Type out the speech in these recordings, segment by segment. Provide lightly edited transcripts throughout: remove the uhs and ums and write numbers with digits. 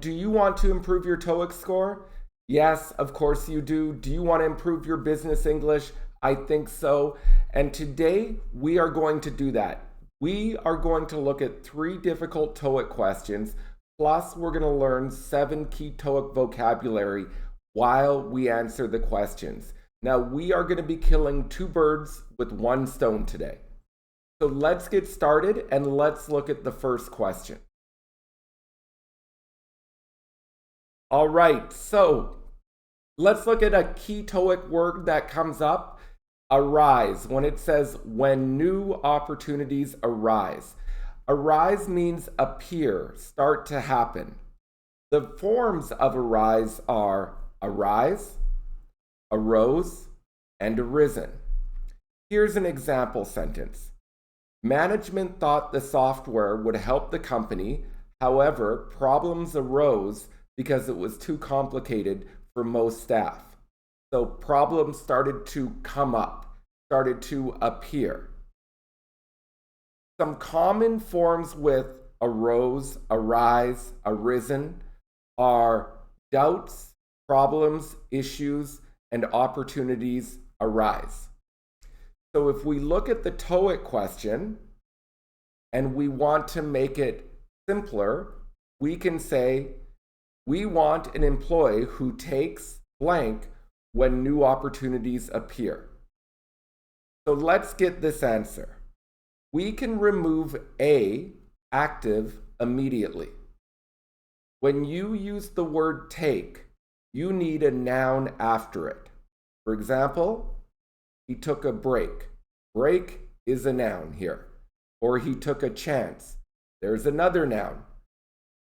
do you want to improve your TOEIC score? Yes, of course you do. Do you want to improve your business English? I think so. And today we are going to do that. We are going to look at 3 difficult TOEIC questions, plus we're going to learn 7 key TOEIC vocabulary while we answer the questions. Now, we are going to be killing 2 birds with 1 stone today. So let's get started and let's look at the first question. All right, so let's look at a key TOEIC word that comes up, arise. When it says, when new opportunities arise. Arise means appear, start to happen. The forms of arise are arise, arose, and arisen. Here's an example sentence. Management thought the software would help the company. However, problems arose because it was too complicated for most staff. So problems started to come up, started to appear. Some common forms with arose, arise, arisen are doubts, problems, issues, and opportunities arise. So if we look at the TOEIC question and we want to make it simpler, we can say, we want an employee who takes blank when new opportunities appear. So let's get this answer. We can remove a active immediately. When you use the word take, you need a noun after it. For example, he took a break. Break is a noun here. Or he took a chance. There's another noun.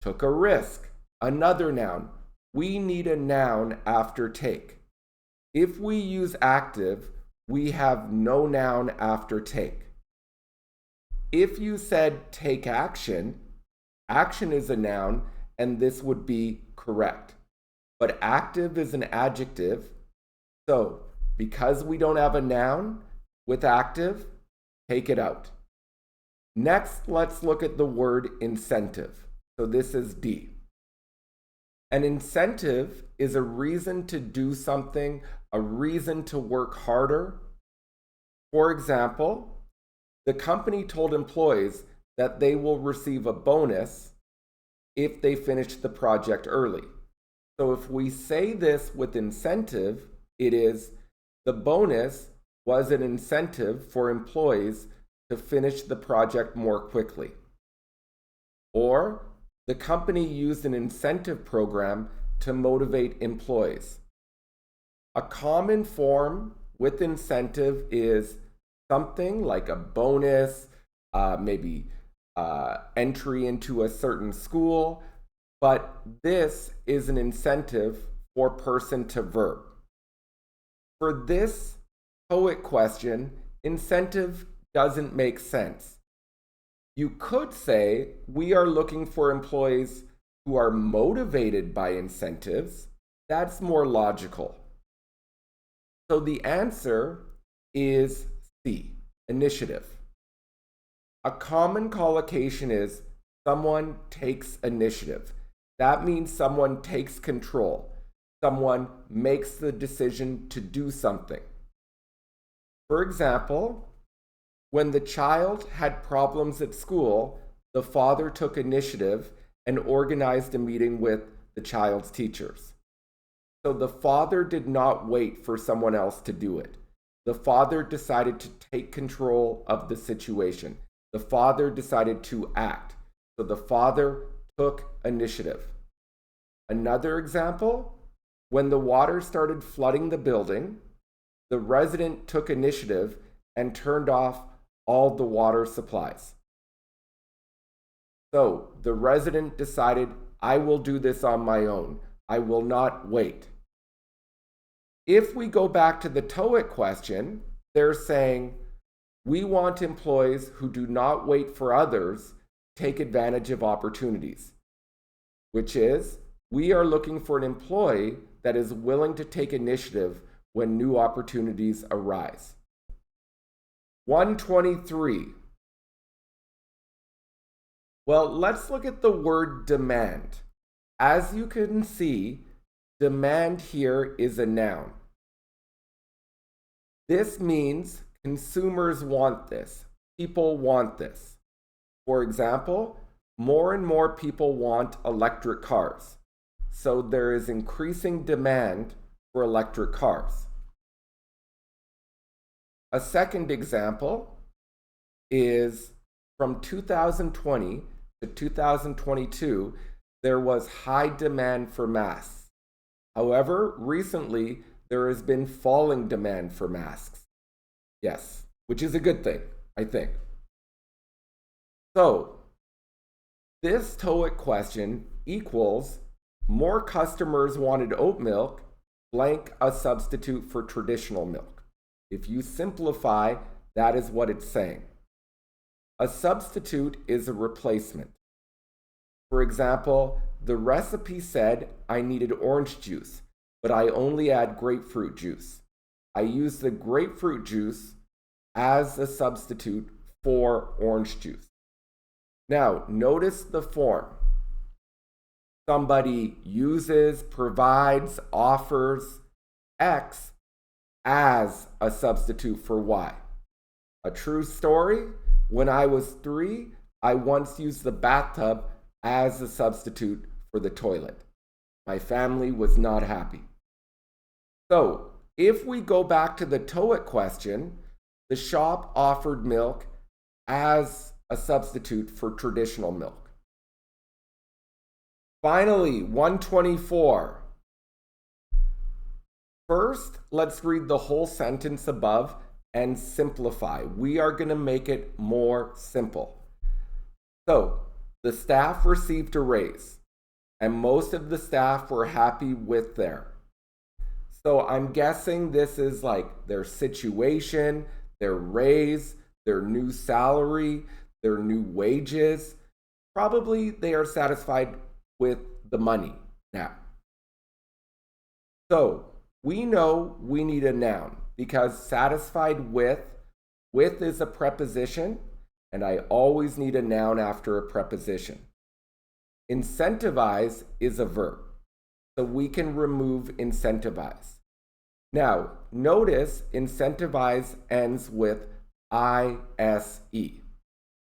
Took a risk. Another noun. We need a noun after take. If we use active, we have no noun after take. If you said take action, action is a noun, and this would be correct. But active is an adjective, so because we don't have a noun with active, take it out. Next, let's look at the word incentive. So this is D. An incentive is a reason to do something, a reason to work harder. For example, the company told employees that they will receive a bonus if they finish the project early. So if we say this with incentive, it is the bonus was an incentive for employees to finish the project more quickly. Or the company used an incentive program to motivate employees. A common form with incentive is something like a bonus, maybe entry into a certain school, but this is an incentive for person to verb. For this TOEIC question, incentive doesn't make sense. You could say we are looking for employees who are motivated by incentives. That's more logical. So the answer is C, initiative. A common collocation is someone takes initiative. That means someone takes control. Someone makes the decision to do something. For example, when the child had problems at school, the father took initiative and organized a meeting with the child's teachers. So the father did not wait for someone else to do it. The father decided to take control of the situation. The father decided to act. So the father took initiative. Another example, when the water started flooding the building, the resident took initiative and turned off all the water supplies. So the resident decided, I will do this on my own. I will not wait. If we go back to the TOEIC question, they're saying, we want employees who do not wait for others to take advantage of opportunities, which is, we are looking for an employee that is willing to take initiative when new opportunities arise. 123. Well, let's look at the word demand. As you can see, demand here is a noun. This means consumers want this. People want this. For example, more and more people want electric cars. So there is increasing demand for electric cars. A second example is from 2020 to 2022, there was high demand for masks. However, recently, there has been falling demand for masks. Yes, which is a good thing, I think. So, this Toeic question equals more customers wanted oat milk, blank a substitute for traditional milk. If you simplify, that is what it's saying. A substitute is a replacement. For example, the recipe said I needed orange juice, but I only add grapefruit juice. I use the grapefruit juice as a substitute for orange juice. Now, notice the form. Somebody uses, provides, offers X as a substitute for Y. A true story, when I was 3, I once used the bathtub as a substitute for the toilet. My family was not happy. So, if we go back to the Toeic question, the shop offered milk as a substitute for traditional milk. Finally, 124. First, let's read the whole sentence above and simplify. We are going to make it more simple. So, the staff received a raise, and most of the staff were happy with their. So I'm guessing this is like their situation, their raise, their new salary, their new wages. Probably they are satisfied with the money now. So we know we need a noun because satisfied with is a preposition, and I always need a noun after a preposition. Incentivize is a verb, so we can remove incentivize. Now, notice incentivize ends with ise.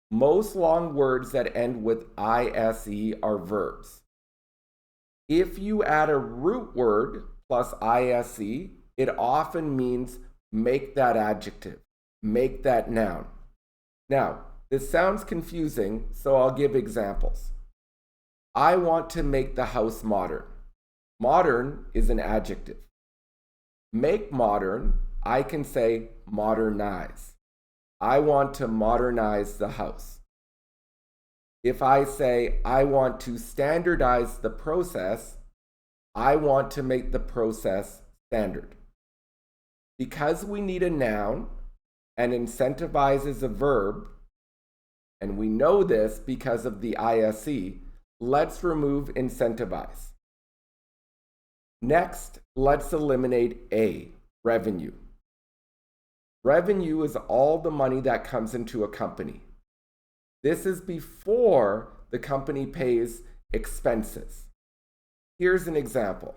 Most long words that end with ise are verbs. If you add a root word plus ise, it often means make that adjective, make that noun. Now, this sounds confusing, so I'll give examples. I want to make the house modern. Modern is an adjective. Make modern, I can say modernize. I want to modernize the house. If I say I want to standardize the process, I want to make the process standard. Because we need a noun, and incentivize is a verb, and we know this because of the ise, let's remove incentivize. Next, let's eliminate A, revenue. Revenue is all the money that comes into a company. This is before the company pays expenses. Here's an example.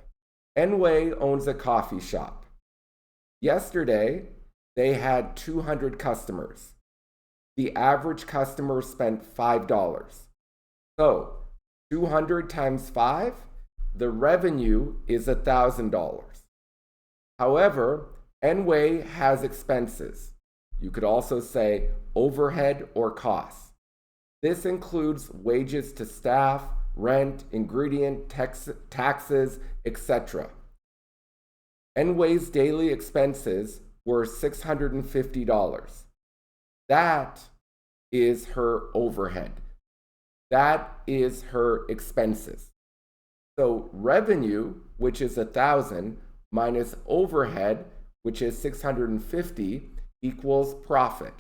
Enway owns a coffee shop. Yesterday, they had 200 customers. The average customer spent $5. So, 200 times 5, the revenue is $1,000. However, Enway has expenses. You could also say overhead or costs. This includes wages to staff, rent, ingredient, taxes, etc. Enway's daily expenses were $650. That is her overhead. That is her expenses. So revenue, which is 1,000, minus overhead, which is 650, equals profit.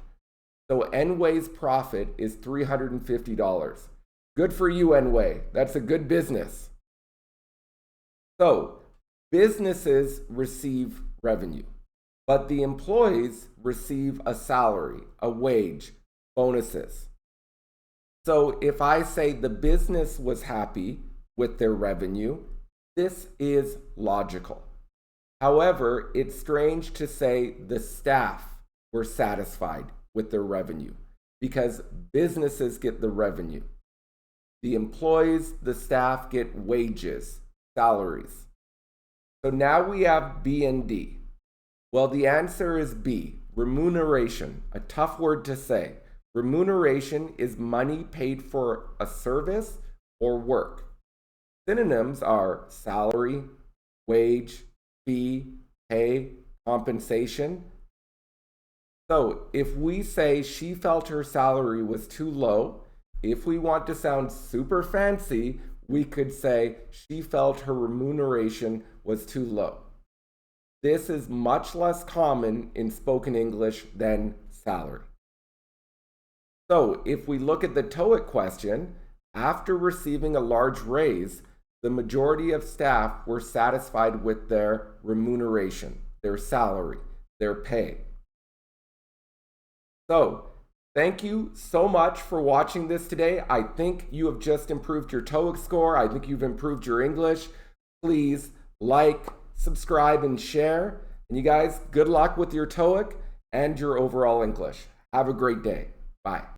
So Enway's profit is $350. Good for you, Enway. That's a good business. So businesses receive revenue, but the employees receive a salary, a wage, bonuses. So if I say the business was happy, with their revenue. This is logical. However, it's strange to say the staff were satisfied with their revenue because businesses get the revenue. The employees, the staff get wages, salaries. So now we have B and D. Well, the answer is B, remuneration, a tough word to say. Remuneration is money paid for a service or work. Synonyms are salary, wage, fee, pay, compensation. So if we say she felt her salary was too low, if we want to sound super fancy, we could say she felt her remuneration was too low. This is much less common in spoken English than salary. So if we look at the Toeic question, after receiving a large raise, the majority of staff were satisfied with their remuneration, their salary, their pay. So, thank you so much for watching this today. I think you have just improved your Toeic score. I think you've improved your English. Please like, subscribe, and share. And you guys, good luck with your Toeic and your overall English. Have a great day. Bye.